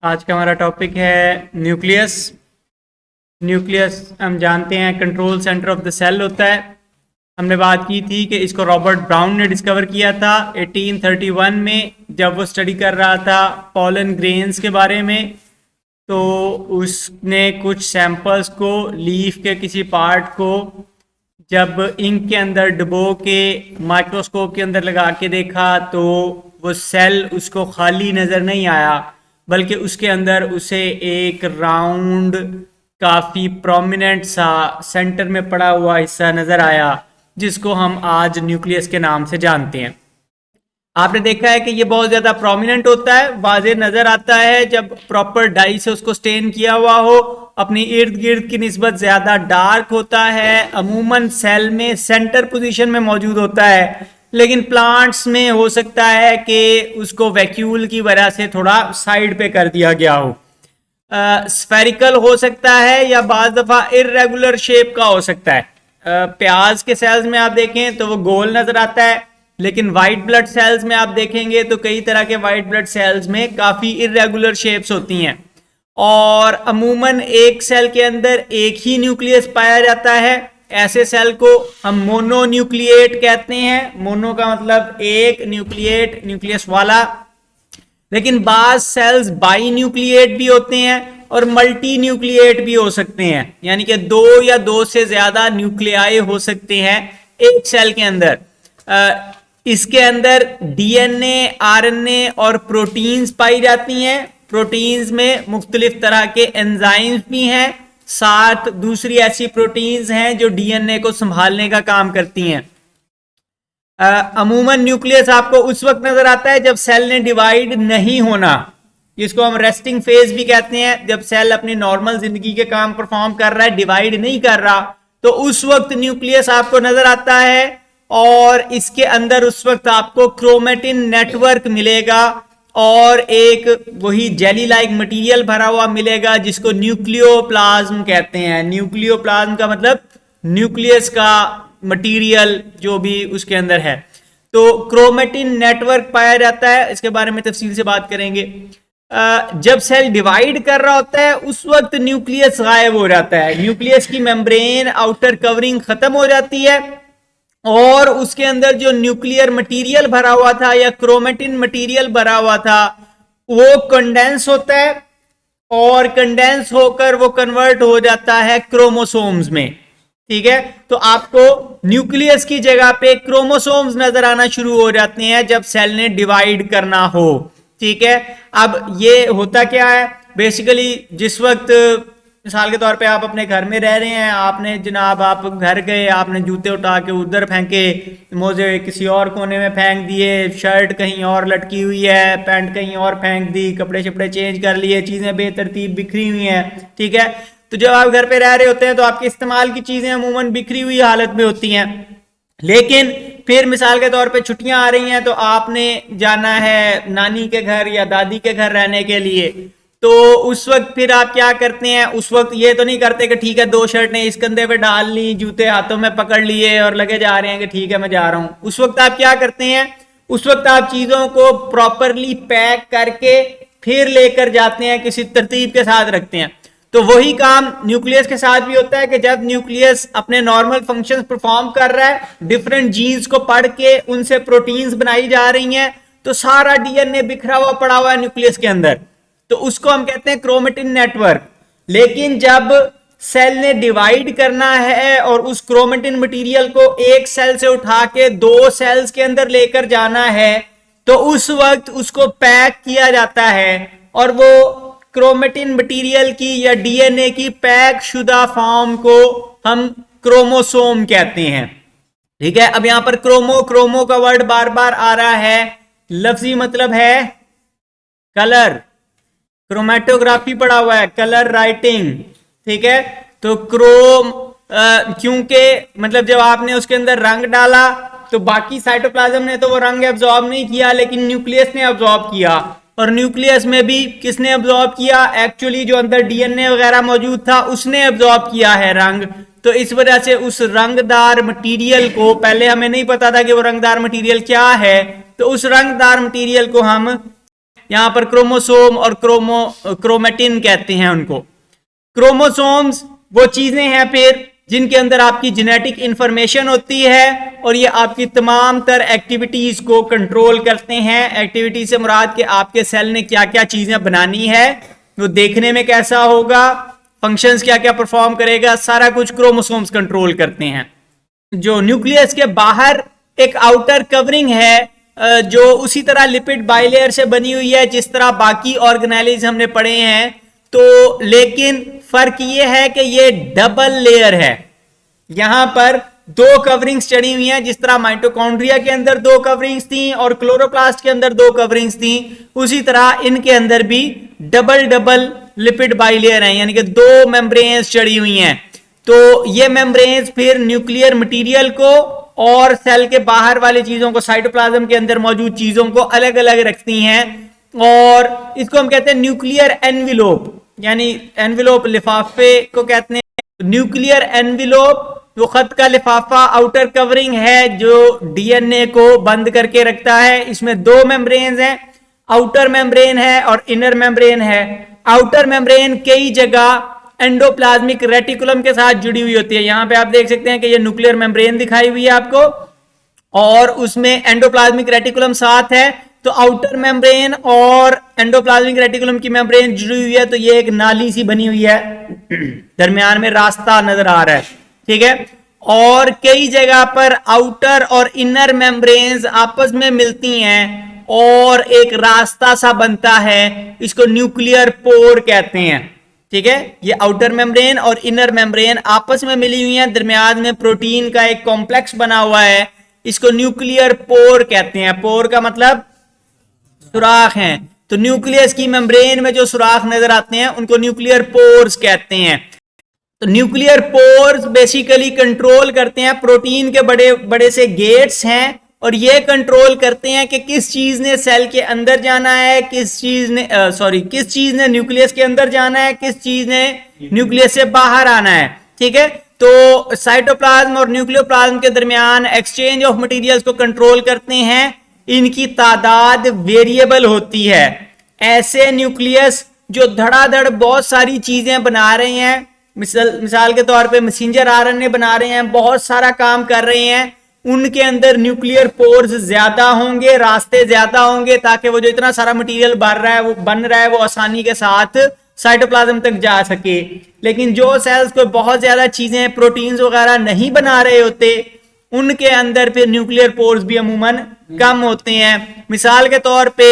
आज का हमारा टॉपिक है न्यूक्लियस। न्यूक्लियस हम जानते हैं control centre of the cell होता है। हमने बात की थी कि इसको रॉबर्ट ब्राउन ने डिस्कवर किया था 1831 में, जब वो स्टडी कर रहा था पॉलन ग्रेन्स के बारे में। तो उसने कुछ सैंपल्स को, लीफ के किसी पार्ट को जब इंक के अंदर डुबो के माइक्रोस्कोप के अंदर लगा के देखा तो वो सेल उसको खाली नज़र नहीं आया, बल्कि उसके अंदर उसे एक राउंड काफ़ी प्रोमिनेंट सा सेंटर में पड़ा हुआ हिस्सा नज़र आया, जिसको हम आज न्यूक्लियस के नाम से जानते हैं। आपने देखा है कि ये बहुत ज़्यादा प्रोमिनेंट होता है, वाज़ेह नज़र आता है जब प्रॉपर डाई से उसको स्टेन किया हुआ हो। अपनी इर्द गिर्द की निस्बत ज़्यादा डार्क होता है, अमूमन सेल में सेंटर पोजीशन में मौजूद होता है, लेकिन प्लांट्स में हो सकता है कि उसको वैक्यूल की वजह से थोड़ा साइड पे कर दिया गया हो। स्फेरिकल हो सकता है या बाज़ दफ़ा इर्रेगुलर शेप का हो सकता है। प्याज के सेल्स में आप देखें तो वो गोल नज़र आता है, लेकिन वाइट ब्लड सेल्स में आप देखेंगे तो कई तरह के वाइट ब्लड सेल्स में काफ़ी इर्रेगुलर शेप्स होती हैं। और अमूमन एक सेल के अंदर एक ही न्यूक्लियस पाया जाता है। ऐसे सेल को हम मोनोन्यूक्लिएट कहते हैं। मोनो का मतलब एक, न्यूक्लिएट न्यूक्लियस वाला। लेकिन बाज सेल्स बाई न्यूक्लिएट भी होते हैं और मल्टी न्यूक्लिएट भी हो सकते हैं, यानी कि दो या दो से ज्यादा न्यूक्लियाई हो सकते हैं एक सेल के अंदर। इसके अंदर डीएनए, आरएनए और प्रोटीन्स पाई जाती हैं। प्रोटीन्स में मुख्तलिफ तरह के एंजाइम्स भी हैं, साथ दूसरी ऐसी प्रोटीन्स हैं जो डीएनए को संभालने का काम करती हैं। अमूमन न्यूक्लियस आपको उस वक्त नजर आता है जब सेल ने डिवाइड नहीं होना, जिसको हम रेस्टिंग फेज भी कहते हैं। जब सेल अपनी नॉर्मल जिंदगी के काम परफॉर्म कर रहा है, डिवाइड नहीं कर रहा, तो उस वक्त न्यूक्लियस आपको नजर आता है और इसके अंदर उस वक्त आपको क्रोमेटिन नेटवर्क मिलेगा और एक वही जेली लाइक मटेरियल भरा हुआ मिलेगा जिसको न्यूक्लियोप्लाज्म कहते हैं। न्यूक्लियोप्लाज्म का मतलब न्यूक्लियस का मटेरियल जो भी उसके अंदर है। तो क्रोमेटिन नेटवर्क पाया जाता है, इसके बारे में तफसील से बात करेंगे। जब सेल डिवाइड कर रहा होता है उस वक्त न्यूक्लियस गायब हो जाता है। न्यूक्लियस की मेम्ब्रेन, आउटर कवरिंग खत्म हो जाती है और उसके अंदर जो न्यूक्लियर मटेरियल भरा हुआ था या क्रोमेटिन मटेरियल भरा हुआ था वो कंडेंस होता है और कंडेंस होकर वो कन्वर्ट हो जाता है क्रोमोसोम्स में। ठीक है, तो आपको न्यूक्लियस की जगह पे क्रोमोसोम्स नजर आना शुरू हो जाते हैं जब सेल ने डिवाइड करना हो। ठीक है, अब ये होता क्या है, बेसिकली जिस वक्त मिसाल के तौर पे आप अपने घर में रह रहे हैं, आपने जनाब आप घर गए, आपने जूते उठा के उधर फेंके, मोजे किसी और कोने में फेंक दिए, शर्ट कहीं और लटकी हुई है, पैंट कहीं और फेंक दी, कपड़े शपड़े चेंज कर लिए, चीज़ें बेतरतीब बिखरी हुई हैं। ठीक है, तो जब आप घर पे रह रहे होते हैं तो आपके इस्तेमाल की चीज़ें अमूमन बिखरी हुई हालत में होती हैं। लेकिन फिर मिसाल के तौर पे छुट्टियां आ रही हैं तो आपने जाना है नानी के घर या दादी के घर रहने के लिए, तो उस वक्त फिर आप क्या करते हैं, उस वक्त ये तो नहीं करते कि ठीक है दो शर्टें इस कंधे पे डाल ली, जूते हाथों में पकड़ लिए और लगे जा रहे हैं कि ठीक है मैं जा रहा हूं। उस वक्त आप क्या करते हैं, उस वक्त आप चीजों को प्रॉपरली पैक करके फिर लेकर जाते हैं, किसी तरतीब के साथ रखते हैं। तो वही काम न्यूक्लियस के साथ भी होता है कि जब न्यूक्लियस अपने नॉर्मल फंक्शंस परफॉर्म कर रहा है, डिफरेंट जीन्स को पढ़ के उनसे प्रोटीन्स बनाई जा रही हैं, तो सारा डीएनए बिखरा हुआ पड़ा हुआ है न्यूक्लियस के अंदर, तो उसको हम कहते हैं क्रोमेटिन नेटवर्क। लेकिन जब सेल ने डिवाइड करना है और उस क्रोमेटिन मटेरियल को एक सेल से उठा के दो सेल्स के अंदर लेकर जाना है, तो उस वक्त उसको पैक किया जाता है और वो क्रोमेटिन मटेरियल की या डीएनए की पैक शुदा फॉर्म को हम क्रोमोसोम कहते हैं। ठीक है, अब यहां पर क्रोमो का वर्ड बार बार आ रहा है, लफ्जी मतलब है कलर, क्रोमेटोग्राफी पढ़ा हुआ है, कलर राइटिंग। ठीक है, तो क्योंकि मतलब जब आपने उसके अंदर रंग डाला तो बाकी साइटोप्लाज्म ने तो वो रंग एब्जॉर्ब नहीं किया, लेकिन न्यूक्लियस ने एब्जॉर्ब किया। और न्यूक्लियस में भी किसने एब्जॉर्ब किया, एक्चुअली जो अंदर डीएनए वगैरह मौजूद था उसने एब्जॉर्ब किया है रंग। तो इस वजह से उस रंगदार मटेरियल को, पहले हमें नहीं पता था कि वो रंगदार मटेरियल क्या है, तो उस रंगदार मटेरियल को हम यहां पर क्रोमोसोम और क्रोमेटिन कहते हैं उनको। क्रोमोसोम्स वो चीजें हैं फिर जिनके अंदर आपकी जेनेटिक इंफॉर्मेशन होती है और ये आपकी तमाम तर एक्टिविटीज को कंट्रोल करते हैं। एक्टिविटी से मुराद कि आपके सेल ने क्या क्या चीजें बनानी है, वो देखने में कैसा होगा, फंक्शंस क्या क्या परफॉर्म करेगा, सारा कुछ क्रोमोसोम्स कंट्रोल करते हैं। जो न्यूक्लियस के बाहर एक आउटर कवरिंग है जो उसी तरह लिपिड बाइलेयर से बनी हुई है जिस तरह बाकी ऑर्गेनेलिज हमने पढ़े हैं, तो लेकिन फर्क ये है कि ये डबल लेयर है। यहां पर दो कवरिंग्स चढ़ी हुई हैं, जिस तरह माइटोकॉन्ड्रिया के अंदर दो कवरिंग्स थी और क्लोरोप्लास्ट के अंदर दो कवरिंग्स थी, उसी तरह इनके अंदर भी डबल डबल लिपिड बाइलेयर हैं, यानी कि दो मेम्ब्रेन्स चढ़ी हुई हैं। तो ये मेम्ब्रेन्स फिर न्यूक्लियर मटेरियल को और सेल के बाहर वाली चीजों को, साइटोप्लाज्म के अंदर मौजूद चीजों को अलग अलग रखती हैं और इसको हम कहते हैं न्यूक्लियर एनविलोप, यानी एनविलोप लिफाफे को कहते हैं। न्यूक्लियर एनविलोप वो खत का लिफाफा आउटर कवरिंग है जो डीएनए को बंद करके रखता है। इसमें दो मेम्ब्रेन्स हैं, आउटर मेम्ब्रेन है और इनर मेम्ब्रेन है। आउटर मेम्ब्रेन कई जगह एंडोप्लाज्मिक रेटिकुलम के साथ जुड़ी हुई होती है। यहां पे आप देख सकते हैं कि ये न्यूक्लियर मेम्ब्रेन दिखाई हुई है आपको और उसमें एंडोप्लाज्मिक रेटिकुलम साथ है। तो आउटर मेम्ब्रेन और एंडोप्लाज्मिक रेटिकुलम की मेम्ब्रेन जुड़ी हुई है, तो ये एक नाली सी बनी हुई है, दरमियान में रास्ता नजर आ रहा है, ठीक है। और कई जगह पर आउटर और इनर मेम्ब्रेन्स आपस में मिलती हैं और एक रास्ता सा बनता है, इसको न्यूक्लियर पोर कहते हैं, ठीक है। ये आउटर मेम्ब्रेन और इनर मेम्ब्रेन आपस में मिली हुई हैं, दरमियान में प्रोटीन का एक कॉम्प्लेक्स बना हुआ है, इसको न्यूक्लियर पोर कहते हैं। पोर का मतलब सुराख हैं, तो न्यूक्लियस की मेम्ब्रेन में जो सुराख नजर आते हैं उनको न्यूक्लियर पोर्स कहते हैं। तो न्यूक्लियर पोर्स बेसिकली कंट्रोल करते हैं, प्रोटीन के बड़े बड़े से गेट्स हैं और ये कंट्रोल करते हैं कि किस चीज ने सेल के अंदर जाना है, किस चीज ने न्यूक्लियस के अंदर जाना है, किस चीज ने न्यूक्लियस से बाहर आना है, ठीक है। तो साइटोप्लाज्म और न्यूक्लियोप्लाज्म के दरमियान एक्सचेंज ऑफ मटेरियल्स को कंट्रोल करते हैं। इनकी तादाद वेरिएबल होती है। ऐसे न्यूक्लियस जो धड़ाधड़ बहुत सारी चीजें बना रहे हैं, मिसाल के तौर पे मैसेंजर आरएनए बना रहे हैं, बहुत सारा काम कर रहे हैं, उनके अंदर न्यूक्लियर पोर्स ज्यादा होंगे, रास्ते ज्यादा होंगे, ताकि वो जो इतना सारा मटेरियल बन रहा है वो आसानी के साथ साइटोप्लाज्म तक जा सके। लेकिन जो सेल्स को बहुत ज्यादा चीजें, प्रोटीन्स वगैरह नहीं बना रहे होते, उनके अंदर फिर न्यूक्लियर पोर्स भी अमूमन कम होते हैं। मिसाल के तौर पे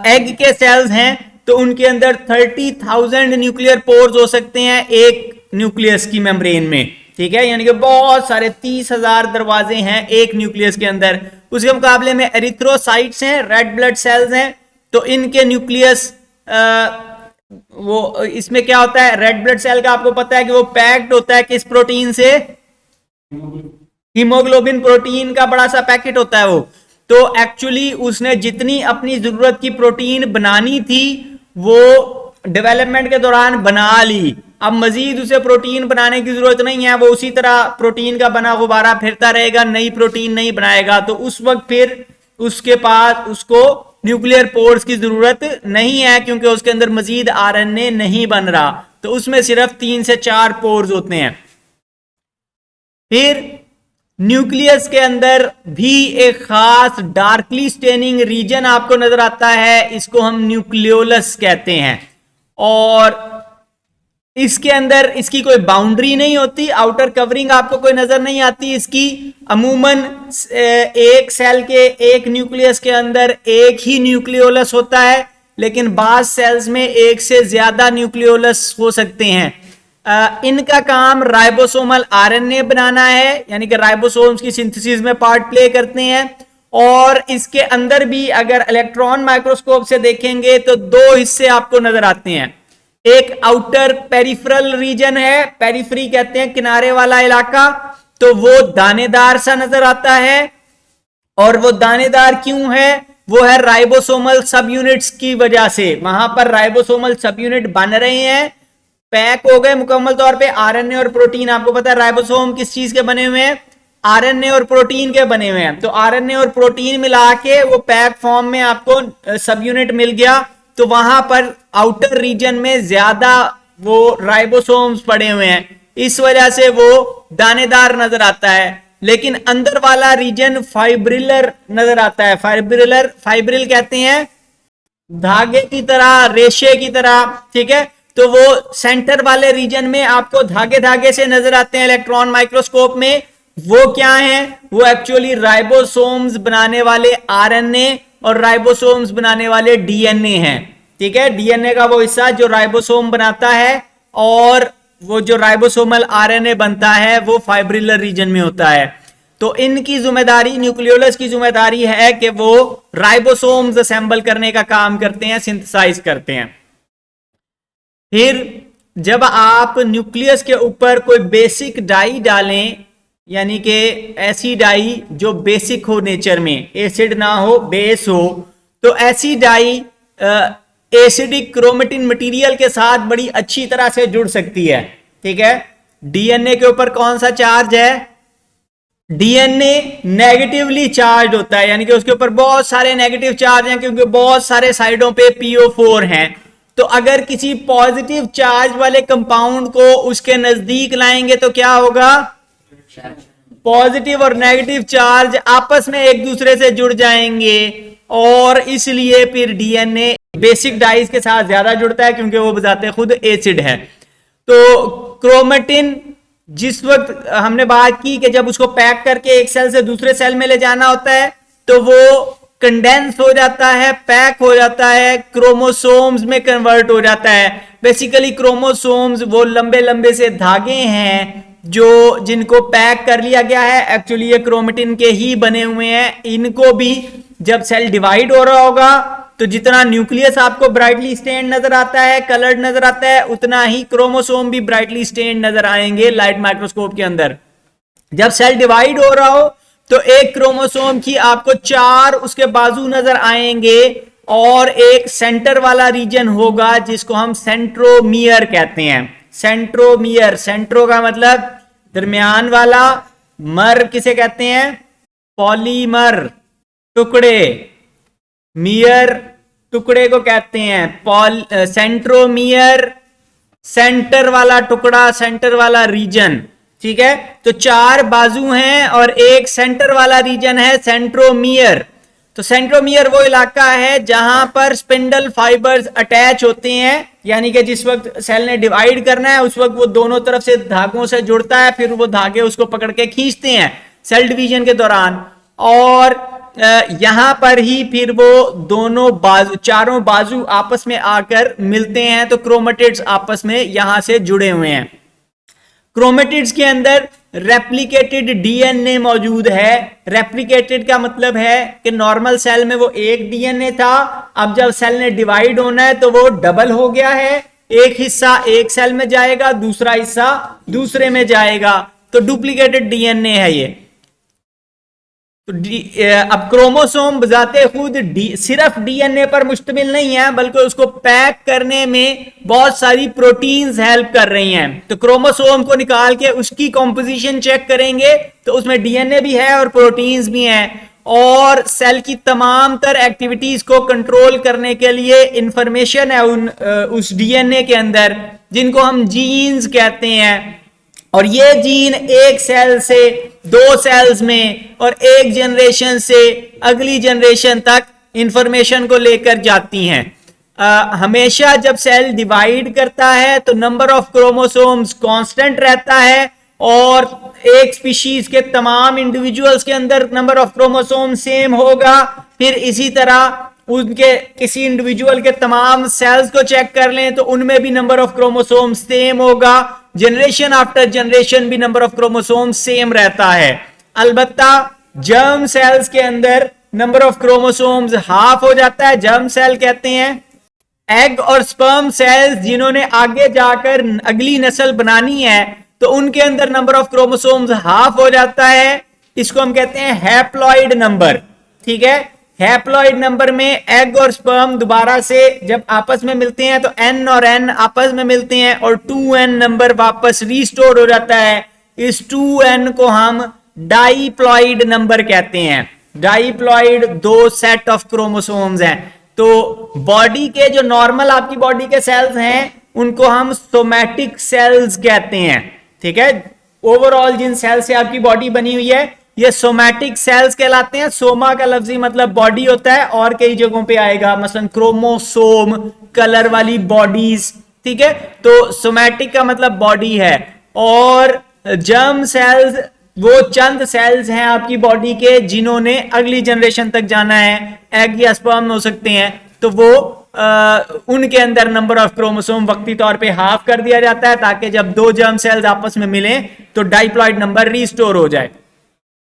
एग के सेल्स हैं तो उनके अंदर 30,000 न्यूक्लियर पोर्स हो सकते हैं एक न्यूक्लियस की मेम्ब्रेन में, ठीक है। यानी कि बहुत सारे 30,000 दरवाजे हैं एक न्यूक्लियस के अंदर। उसके मुकाबले में एरिथ्रोसाइट्स हैं, रेड ब्लड सेल्स हैं, तो इनके न्यूक्लियस वो इसमें क्या होता है, रेड ब्लड सेल का आपको पता है कि वो पैक्ड होता है किस प्रोटीन से, हीमोग्लोबिन प्रोटीन का बड़ा सा पैकेट होता है वो। तो एक्चुअली उसने जितनी अपनी जरूरत की प्रोटीन बनानी थी वो डेवलपमेंट के दौरान बना ली, अब मजीद उसे प्रोटीन बनाने की जरूरत नहीं है, वो उसी तरह प्रोटीन का बना गुब्बारा फिरता रहेगा, नई प्रोटीन नहीं बनाएगा। तो उस वक्त फिर उसके पास उसको न्यूक्लियर पोर्स की जरूरत नहीं है, क्योंकि उसके अंदर मजीद आरएनए नहीं बन रहा, तो उसमें सिर्फ 3 से 4 पोर्स होते हैं। फिर न्यूक्लियस के अंदर भी एक खास डार्कली स्टेनिंग रीजन आपको नजर आता है, इसको हम न्यूक्लियोलस कहते हैं। और इसके अंदर इसकी कोई बाउंड्री नहीं होती, आउटर कवरिंग आपको कोई नजर नहीं आती इसकी। अमूमन एक सेल के एक न्यूक्लियस के अंदर एक ही न्यूक्लियोलस होता है, लेकिन बाज सेल्स में एक से ज्यादा न्यूक्लियोलस हो सकते हैं। इनका काम राइबोसोमल आरएनए बनाना है, यानी कि राइबोसोम्स की सिंथेसिस में पार्ट प्ले करते हैं। और इसके अंदर भी अगर इलेक्ट्रॉन माइक्रोस्कोप से देखेंगे तो 2 हिस्से आपको नजर आते हैं। एक आउटर पेरिफेरल रीजन है, पेरिफेरी कहते हैं किनारे वाला इलाका, तो वो दानेदार सा नजर आता है। और वो दानेदार क्यों है, वो है राइबोसोमल सब यूनिट्स की वजह से। वहां पर राइबोसोमल सब यूनिट बन रहे हैं, पैक हो गए मुकम्मल तौर पे आरएनए और प्रोटीन। आपको पता है राइबोसोम किस चीज के बने हुए हैं, आरएनए और प्रोटीन के बने हुए हैं, तो आरएनए और प्रोटीन मिला के वो पैक फॉर्म में आपको सब यूनिट मिल गया, तो वहां पर आउटर रीजन में ज्यादा वो राइबोसोम्स पड़े हुए हैं, इस वजह से वो दानेदार नजर आता है। लेकिन अंदर वाला रीजन फाइब्रिलर नजर आता है। फाइब्रिल कहते हैं धागे की तरह, रेशे की तरह, ठीक है। तो वो सेंटर वाले रीजन में आपको धागे धागे से नजर आते हैं इलेक्ट्रॉन माइक्रोस्कोप में। वो क्या है? वो एक्चुअली राइबोसोम्स बनाने वाले आरएनए और राइबोसोम्स बनाने वाले डीएनए हैं, ठीक है। डीएनए का वो हिस्सा जो राइबोसोम बनाता है, और वो जो राइबोसोमल आरएनए बनता है वो फाइब्रिलर रीजन में होता है। तो इनकी जिम्मेदारी, न्यूक्लियोलस की जिम्मेदारी है कि वो राइबोसोम्स असेंबल करने का काम करते हैं, सिंथेसाइज करते हैं। फिर जब आप न्यूक्लियस के ऊपर कोई बेसिक डाई डालें, यानी कि ऐसी डाई जो बेसिक हो नेचर में, एसिड ना हो, बेस हो, तो ऐसी डाई एसिडिक क्रोमेटिन मटेरियल के साथ बड़ी अच्छी तरह से जुड़ सकती है, ठीक है। डीएनए के ऊपर कौन सा चार्ज है? डीएनए नेगेटिवली चार्ज होता है, यानी कि उसके ऊपर बहुत सारे नेगेटिव चार्ज हैं, क्योंकि बहुत सारे साइडों पे PO4 हैं। तो अगर किसी पॉजिटिव चार्ज वाले कंपाउंड को उसके नजदीक लाएंगे तो क्या होगा? पॉजिटिव और नेगेटिव चार्ज आपस में एक दूसरे से जुड़ जाएंगे, और इसलिए फिर डीएनए बेसिक डाइज के साथ ज्यादा जुड़ता है, क्योंकि वो बजाते खुद एसिड है। तो क्रोमेटिन, जिस वक्त हमने बात की कि जब उसको पैक करके एक सेल से दूसरे सेल में ले जाना होता है, तो वो कंडेंस हो जाता है, पैक हो जाता है, क्रोमोसोम्स में कन्वर्ट हो जाता है। बेसिकली क्रोमोसोम्स वो लंबे लंबे से धागे हैं जो जिनको पैक कर लिया गया है, एक्चुअली ये क्रोमेटिन के ही बने हुए हैं। इनको भी जब सेल डिवाइड हो रहा होगा तो जितना न्यूक्लियस आपको ब्राइटली स्टेन्ड नजर आता है, कलर्ड नजर आता है, उतना ही क्रोमोसोम भी ब्राइटली स्टेन्ड नजर आएंगे लाइट माइक्रोस्कोप के अंदर। जब सेल डिवाइड हो रहा हो तो एक क्रोमोसोम की आपको 4 उसके बाजू नजर आएंगे, और एक सेंटर वाला रीजन होगा जिसको हम सेंट्रोमियर कहते हैं। सेंट्रोमियर, सेंट्रो का मतलब दरमियान वाला, मर किसे कहते हैं? पॉलीमर, टुकड़े, मियर टुकड़े को कहते हैं। सेंट्रोमियर सेंटर वाला टुकड़ा, सेंटर वाला रीजन, ठीक है। तो 4 बाजू हैं और एक सेंटर वाला रीजन है सेंट्रोमियर। तो सेंट्रोमियर वो इलाका है जहां पर स्पिंडल फाइबर्स अटैच होते हैं, यानी कि जिस वक्त सेल ने डिवाइड करना है उस वक्त वो दोनों तरफ से धागों से जुड़ता है, फिर वो धागे उसको पकड़ के खींचते हैं सेल डिवीजन के दौरान, और यहां पर ही फिर वो दोनों बाजू, चारों बाजू आपस में आकर मिलते हैं। तो क्रोमेटिड्स आपस में यहां से जुड़े हुए हैं। क्रोमेटिड्स के अंदर रेप्लिकेटेड डीएनए मौजूद है। रेप्लिकेटेड का मतलब है कि नॉर्मल सेल में वो एक डीएनए था, अब जब सेल ने डिवाइड होना है तो वो डबल हो गया है। एक हिस्सा एक सेल में जाएगा, दूसरा हिस्सा दूसरे में जाएगा, तो डुप्लीकेटेड डीएनए है ये। तो अब क्रोमोसोम बजाते खुद सिर्फ डीएनए पर मुश्तमिल नहीं है, बल्कि उसको पैक करने में बहुत सारी प्रोटीन्स हेल्प कर रही हैं। तो क्रोमोसोम को निकाल के उसकी कॉम्पोजिशन चेक करेंगे तो उसमें डीएनए भी है और प्रोटीन्स भी हैं, और सेल की तमाम तर एक्टिविटीज को कंट्रोल करने के लिए इंफॉर्मेशन है उस डीएनए के अंदर, जिनको हम जीन्स कहते हैं। और ये जीन एक सेल से 2 सेल्स में और एक जनरेशन से अगली जनरेशन तक इंफॉर्मेशन को लेकर जाती हैं। हमेशा जब सेल डिवाइड करता है तो नंबर ऑफ क्रोमोसोम्स कांस्टेंट रहता है, और एक स्पीशीज के तमाम इंडिविजुअल्स के अंदर नंबर ऑफ क्रोमोसोम सेम होगा। फिर इसी तरह उनके किसी इंडिविजुअल के तमाम सेल्स को चेक कर लें तो उनमें भी नंबर ऑफ क्रोमोसोम सेम होगा। जनरेशन आफ्टर जनरेशन भी नंबर ऑफ क्रोमोसोम सेम रहता है। अलबत्ता जर्म सेल्स के अंदर नंबर ऑफ क्रोमोसोम्स हाफ हो जाता है। जर्म सेल कहते हैं एग और स्पर्म सेल्स जिन्होंने आगे जाकर अगली नस्ल बनानी है, तो उनके अंदर नंबर ऑफ क्रोमोसोम्स हाफ हो जाता है। इसको हम कहते हैं हैप्लॉइड नंबर, ठीक है। हैप्लॉइड नंबर में एग और स्पर्म दोबारा से जब आपस में मिलते हैं तो एन और एन आपस में मिलते हैं और 2n नंबर वापस रीस्टोर हो जाता है। इस 2n को हम डाइप्लॉइड नंबर कहते हैं। डाइप्लॉइड 2 सेट ऑफ क्रोमोसोम्स हैं। तो बॉडी के जो नॉर्मल आपकी बॉडी के सेल्स हैं उनको हम सोमैटिक सेल्स कहते हैं, ठीक है। ओवरऑल जिन सेल से आपकी बॉडी बनी हुई है ये सोमैटिक सेल्स कहलाते हैं। सोमा का लफ्जी मतलब बॉडी होता है, और कई जगहों पे आएगा मसलन क्रोमोसोम, कलर वाली बॉडीज, ठीक है। तो सोमैटिक का मतलब बॉडी है। और जर्म सेल्स वो चंद सेल्स हैं आपकी बॉडी के जिन्होंने अगली जनरेशन तक जाना है, एग या स्पर्म हो सकते हैं, तो वो उनके अंदर नंबर ऑफ क्रोमोसोम वक्ती तौर पे हाफ कर दिया जाता है ताकि जब 2 जर्म सेल्स आपस में मिलें तो डाइप्लॉइड नंबर रिस्टोर हो जाए।